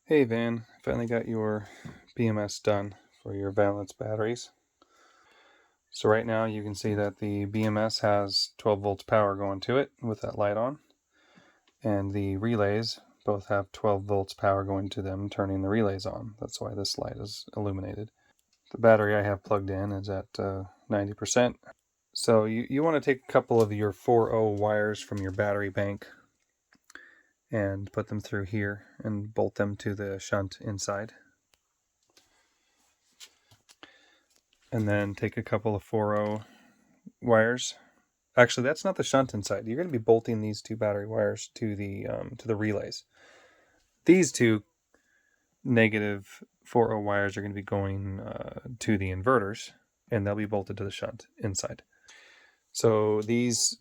Hey Van, finally got your BMS done for your Valence batteries. So right now you can see that the BMS has 12 volts power going to it with that light on. And the relays both have 12 volts power going to them, turning the relays on. That's why this light is illuminated. The battery I have plugged in is at 90%. So you want to take a couple of your 4.0 wires from your battery bank and put them through here and bolt them to the shunt inside. And then take a couple of 4.0 wires. Actually, that's not the shunt inside. You're going to be bolting these two battery wires to the relays. These two negative 4.0 wires are going to be going to the inverters, and they'll be bolted to the shunt inside. So these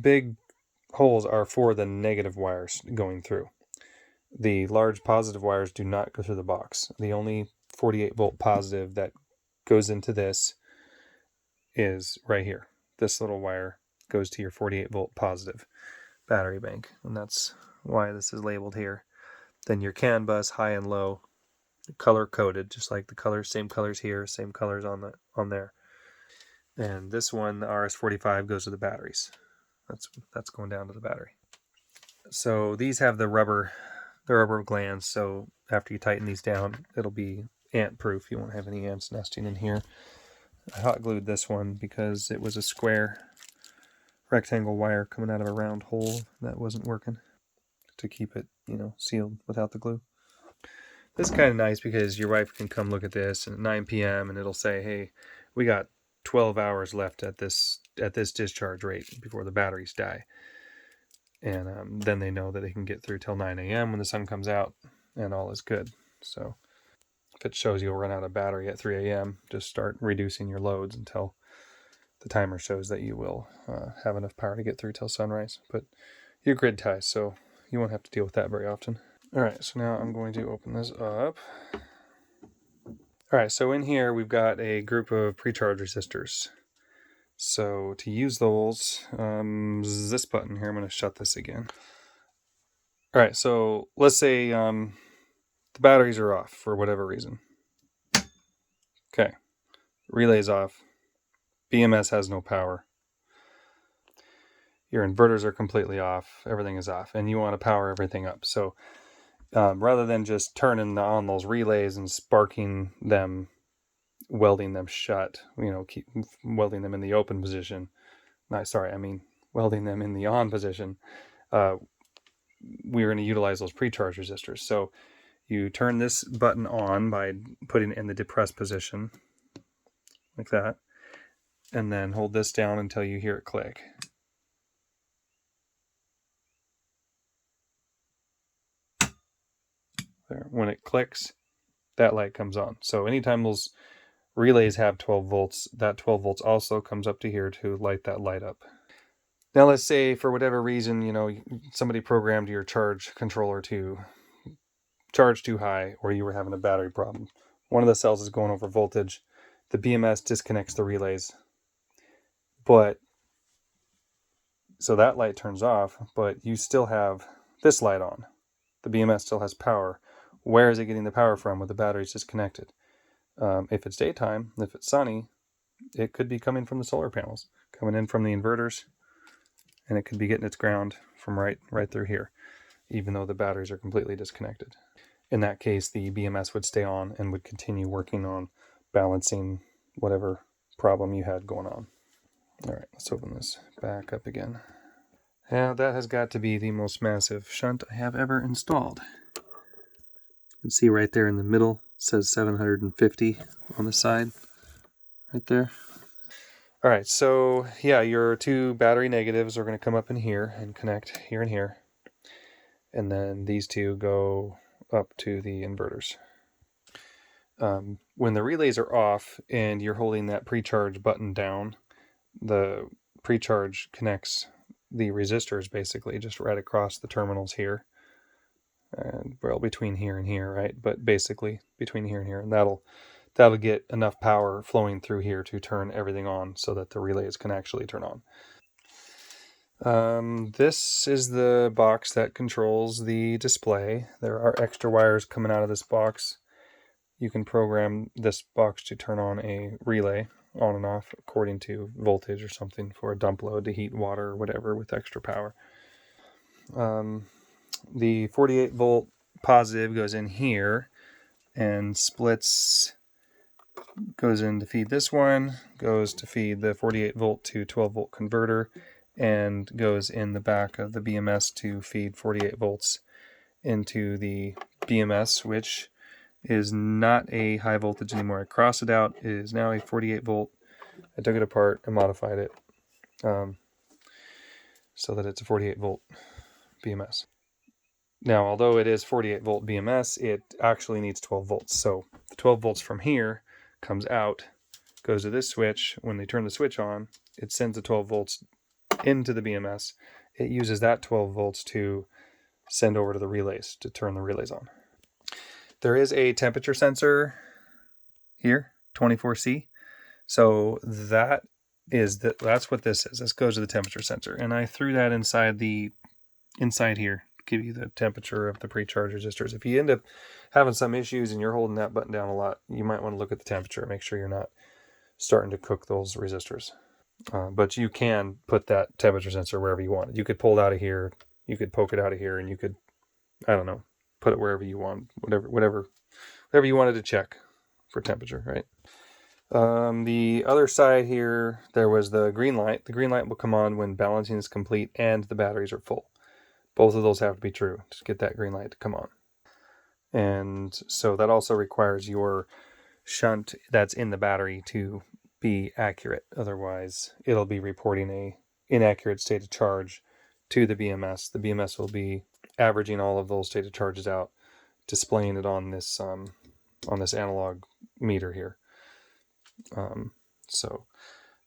big holes are for the negative wires going through. The large positive wires do not go through the box. The only 48 volt positive that goes into this is right here. This little wire goes to your 48 volt positive battery bank, and that's why this is labeled here. Then your CAN bus, high and low, color coded, just like the colors, same colors here, same colors on there. And this one, the RS45, goes to the batteries. That's going down to the battery. So these have the rubber glands, so after you tighten these down, it'll be ant proof. You won't have any ants nesting in here. I hot glued this one because it was a square rectangle wire coming out of a round hole that wasn't working, to keep it, sealed without the glue. This is kind of nice because your wife can come look at this at 9 p.m. and it'll say, hey, we got 12 hours left at this discharge rate before the batteries die. And then they know that they can get through till 9 a.m. when the sun comes out and all is good. So if it shows you'll run out of battery at 3 a.m., just start reducing your loads until the timer shows that you will have enough power to get through till sunrise. But you're grid ties, so you won't have to deal with that very often. All right, so now I'm going to open this up. All right, so in here we've got a group of pre-charge resistors. So to use those, this button here, I'm going to shut this again. All right, so let's say the batteries are off for whatever reason. Okay, relay's off. BMS has no power. Your inverters are completely off. Everything is off, and you want to power everything up. So rather than just turning on those relays and sparking them, welding them shut, keep welding them in the open position. Welding them in the on position. We're going to utilize those pre-charge resistors. So you turn this button on by putting it in the depressed position, like that, and then hold this down until you hear it click. There. When it clicks, that light comes on. So anytime those relays have 12 volts, that 12 volts also comes up to here to light that light up. Now let's say for whatever reason, somebody programmed your charge controller to charge too high, or you were having a battery problem. One of the cells is going over voltage. The BMS disconnects the relays. So that light turns off, but you still have this light on. The BMS still has power. Where is it getting the power from with the batteries disconnected? If it's daytime, if it's sunny, it could be coming from the solar panels, coming in from the inverters, and it could be getting its ground from right through here, even though the batteries are completely disconnected. In that case, the BMS would stay on and would continue working on balancing whatever problem you had going on. All right, let's open this back up again. Now that has got to be the most massive shunt I have ever installed. You can see right there in the middle, it says 750 on the side, right there. All right, so yeah, your two battery negatives are going to come up in here and connect here and here. And then these two go up to the inverters. When the relays are off and you're holding that pre-charge button down, the pre-charge connects the resistors basically just right across the terminals here. And well, between here and here, right? But basically between here and here, and that'll get enough power flowing through here to turn everything on so that the relays can actually turn on. This is the box that controls the display. There are extra wires coming out of this box. You can program this box to turn on a relay on and off according to voltage or something for a dump load to heat water or whatever with extra power. The 48 volt positive goes in here and splits, goes in to feed this one, goes to feed the 48 volt to 12 volt converter, and goes in the back of the BMS to feed 48 volts into the BMS, which is not a high voltage anymore. I crossed it out. It is now a 48 volt. I took it apart and modified it so that it's a 48 volt BMS. Now, although it is 48 volt BMS, it actually needs 12 volts. So the 12 volts from here comes out, goes to this switch. When they turn the switch on, it sends the 12 volts into the BMS. It uses that 12 volts to send over to the relays to turn the relays on. There is a temperature sensor here, 24C. So that's what this is. This goes to the temperature sensor, and I threw that inside here, give you the temperature of the pre-charge resistors. If you end up having some issues and you're holding that button down a lot, you might want to look at the temperature, make sure you're not starting to cook those resistors. But you can put that temperature sensor wherever you want. You could pull it out of here, you could poke it out of here, and you could, I don't know, put it wherever you want, whatever you wanted to check for temperature, right? The other side here, there was the green light. The green light will come on when balancing is complete and the batteries are full. Both of those have to be true to get that green light to come on. And so that also requires your shunt that's in the battery to be accurate. Otherwise, it'll be reporting a inaccurate state of charge to the BMS. The BMS will be averaging all of those state of charges out, displaying it on this analog meter here. So,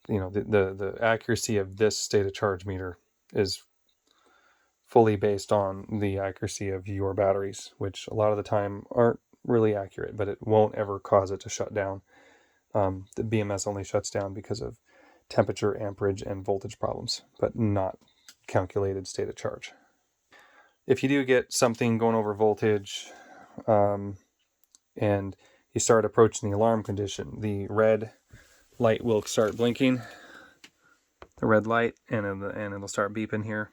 you know, the accuracy of this state of charge meter is fully based on the accuracy of your batteries, which a lot of the time aren't really accurate, but it won't ever cause it to shut down. The BMS only shuts down because of temperature, amperage, and voltage problems, but not calculated state of charge. If you do get something going over voltage, and you start approaching the alarm condition, the red light will start blinking, the red light, and it'll start beeping here.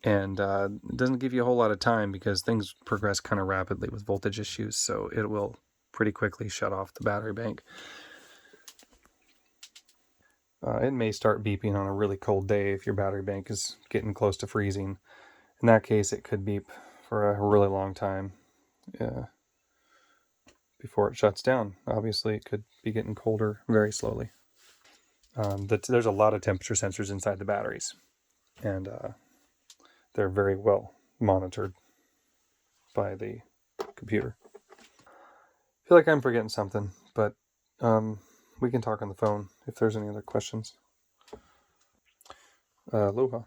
And it doesn't give you a whole lot of time because things progress kind of rapidly with voltage issues, so it will pretty quickly shut off the battery bank. It may start beeping on a really cold day if your battery bank is getting close to freezing. In that case, it could beep for a really long time before it shuts down. Obviously, it could be getting colder very slowly. There's a lot of temperature sensors inside the batteries, and they're very well monitored by the computer. I feel like I'm forgetting something, but we can talk on the phone if there's any other questions. Aloha.